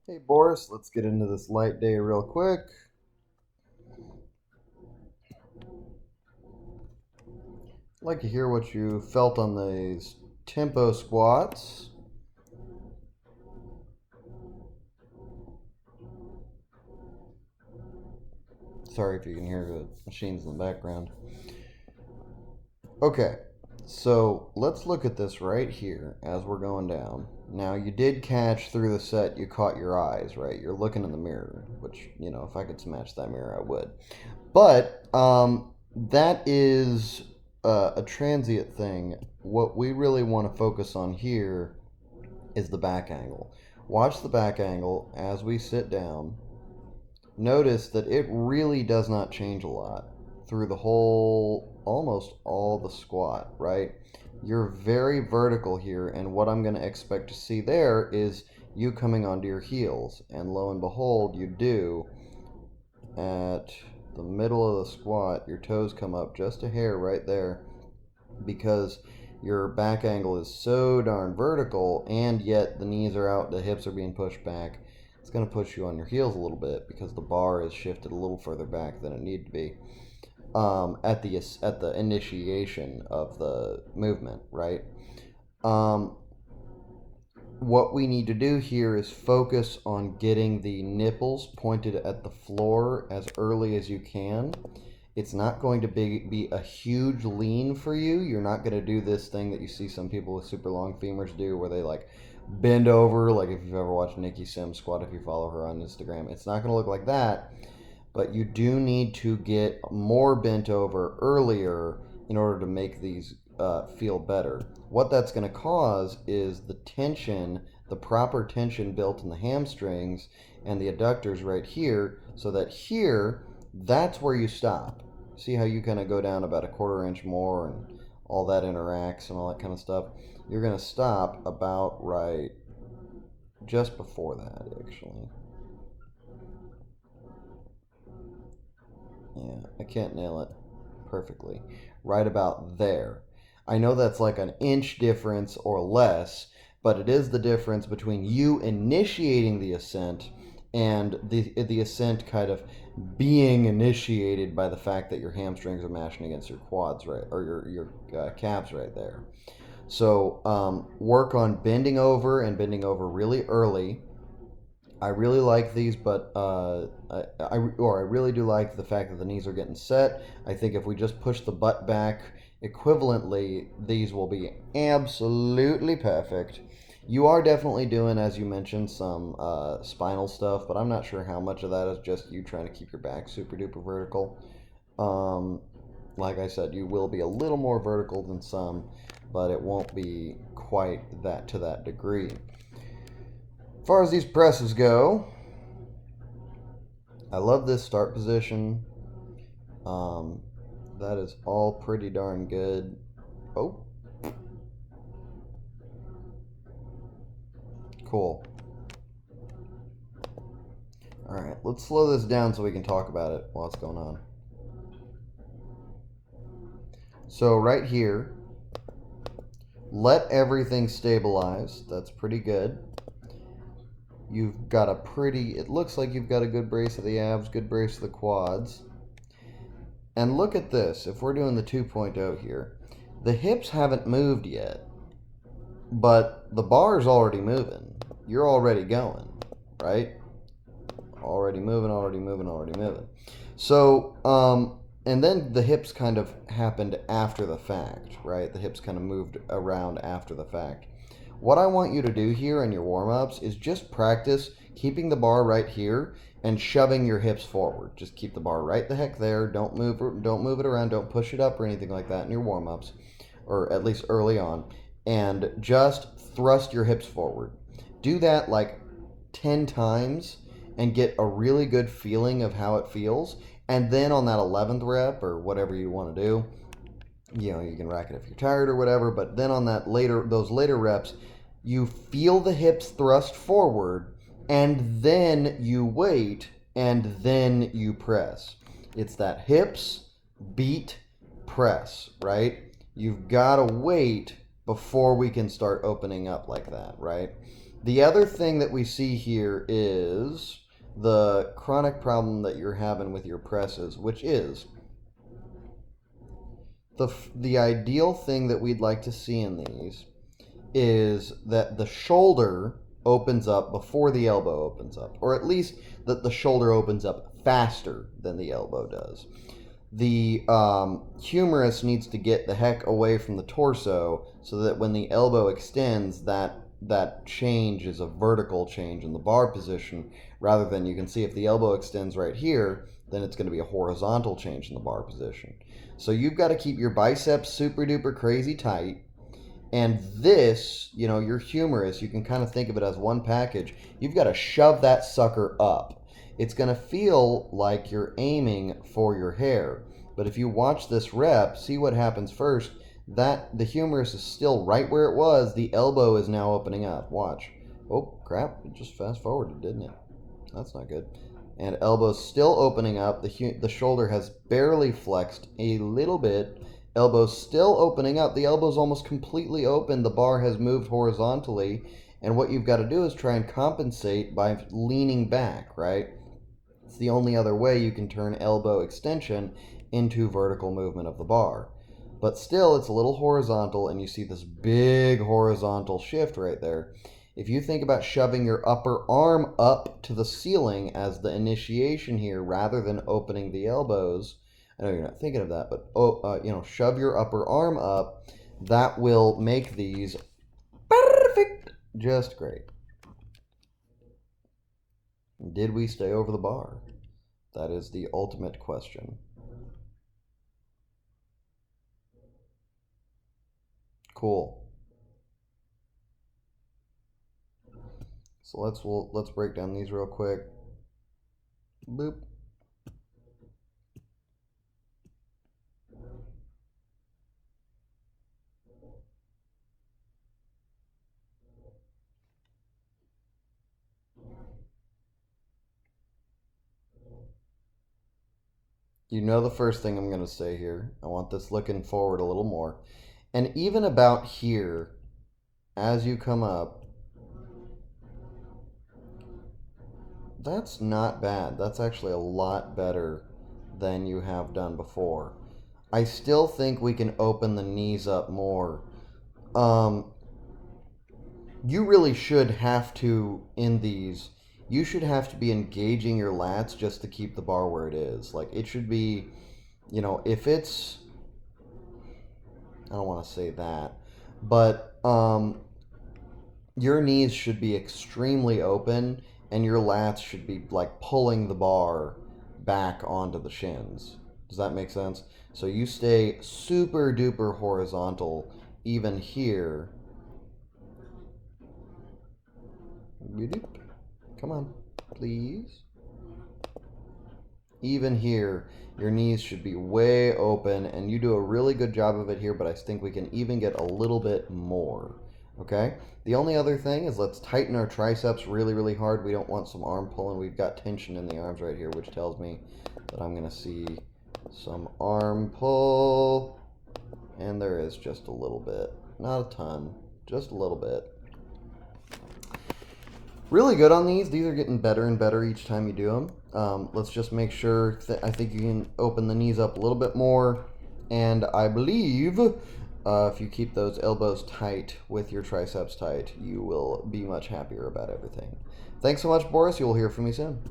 Hey Boris, let's get into this light day real quick. I'd like to hear what you felt on these tempo squats. Sorry if you can hear the machines in the background. Okay, so let's look at this right here as we're going down. Now, you did catch through the set, you caught your eyes, right? You're looking in the mirror, which, if I could smash that mirror, I would. But that is a transient thing. What we really want to focus on here is the back angle. Watch the back angle as we sit down. Notice that it really does not change a lot through the whole, almost all the squat, right? You're very vertical here, and what I'm going to expect to see there is you coming onto your heels. And lo and behold, you do. At the middle of the squat, your toes come up just a hair right there because your back angle is so darn vertical, and yet the knees are out, the hips are being pushed back. It's going to push you on your heels a little bit because the bar is shifted a little further back than it needed to be at the initiation of the movement, right? Um, what we need to do here is focus on getting the nipples pointed at the floor as early as you can. It's not going to be a huge lean for you. You're not going to do this thing that you see some people with super long femurs do where they like bend over. Like if you've ever watched Nikki Sims squat, if you follow her on Instagram, it's not going to look like that. But you do need to get more bent over earlier in order to make these feel better. What that's going to cause is the tension, the proper tension built in the hamstrings and the adductors right here, so that here, that's where you stop. See how you kind of go down about a quarter inch more and all that interacts and all that kind of stuff? You're going to stop about right just before that, actually. Yeah, I can't nail it perfectly. Right about there. I know that's like an inch difference or less, but it is the difference between you initiating the ascent and the ascent kind of being initiated by the fact that your hamstrings are mashing against your quads, right, or your calves right there. So work on bending over and bending over really early. I really like these, but I really do like the fact that the knees are getting set. I think if we just push the butt back equivalently, these will be absolutely perfect. You are definitely doing, as you mentioned, some spinal stuff, but I'm not sure how much of that is just you trying to keep your back super duper vertical. Um, like I said, you will be a little more vertical than some, but it won't be quite that to that degree. As far as these presses go, I love this start position. Um, that is all pretty darn good. Oh, cool. All right, let's slow this down so we can talk about it while it's going on. So right here, let everything stabilize. That's pretty good. You've got a pretty, it looks like you've got a good brace of the abs, good brace of the quads. And look at this, if we're doing the 2.0 here, the hips haven't moved yet, but the bar's already moving. You're already going, right? Already moving, already moving, already moving. So, and then the hips kind of happened after the fact, right? The hips kind of moved around after the fact. What I want you to do here in your warm ups is just practice keeping the bar right here and shoving your hips forward. Just keep the bar right the heck there. Don't move it around. Don't push it up or anything like that in your warm ups, or at least early on. And just thrust your hips forward. Do that like 10 times and get a really good feeling of how it feels. And then on that 11th rep or whatever you want to do, you can rack it if you're tired or whatever, but then on those later reps, you feel the hips thrust forward and then you wait and then you press. It's that hips, beat, press, right? You've got to wait before we can start opening up like that, right? The other thing that we see here is the chronic problem that you're having with your presses, which is the ideal thing that we'd like to see in these is that the shoulder opens up before the elbow opens up, or at least that the shoulder opens up faster than the elbow does. The humerus needs to get the heck away from the torso so that when the elbow extends, that change is a vertical change in the bar position, rather than, you can see, if the elbow extends right here, then it's going to be a horizontal change in the bar position. So you've got to keep your biceps super duper crazy tight. And this, your humerus, you can kind of think of it as one package. You've got to shove that sucker up. It's going to feel like you're aiming for your hair. But if you watch this rep, see what happens first. That the humerus is still right where it was. The elbow is now opening up. Watch. Oh, crap. It just fast forwarded, didn't it? That's not good. And elbow's still opening up. The shoulder has barely flexed a little bit. Elbow's still opening up. The elbow's almost completely open. The bar has moved horizontally. And what you've got to do is try and compensate by leaning back, right? It's the only other way you can turn elbow extension into vertical movement of the bar. But still, it's a little horizontal, and you see this big horizontal shift right there. If you think about shoving your upper arm up to the ceiling as the initiation here, rather than opening the elbows, I know you're not thinking of that, but shove your upper arm up. That will make these perfect, just great. Did we stay over the bar? That is the ultimate question. Cool. So let's break down these real quick. Boop. You know the first thing I'm going to say here. I want this looking forward a little more. And even about here, as you come up, that's not bad. That's actually a lot better than you have done before. I still think we can open the knees up more. You really should have to, in these, you should have to be engaging your lats just to keep the bar where it is. Like, it should be, if it's, I don't want to say that, but your knees should be extremely open, and your lats should be like pulling the bar back onto the shins. Does that make sense? So you stay super duper horizontal even here. Come on, please. Even here, your knees should be way open, and you do a really good job of it here, but I think we can even get a little bit more. Okay? The only other thing is, let's tighten our triceps really, really hard. We don't want some arm pulling. We've got tension in the arms right here, which tells me that I'm going to see some arm pull. And there is just a little bit. Not a ton. Just a little bit. Really good on these. These are getting better and better each time you do them. Let's just make sure that I think you can open the knees up a little bit more. And I believe if you keep those elbows tight with your triceps tight, you will be much happier about everything. Thanks so much, Boris. You'll hear from me soon.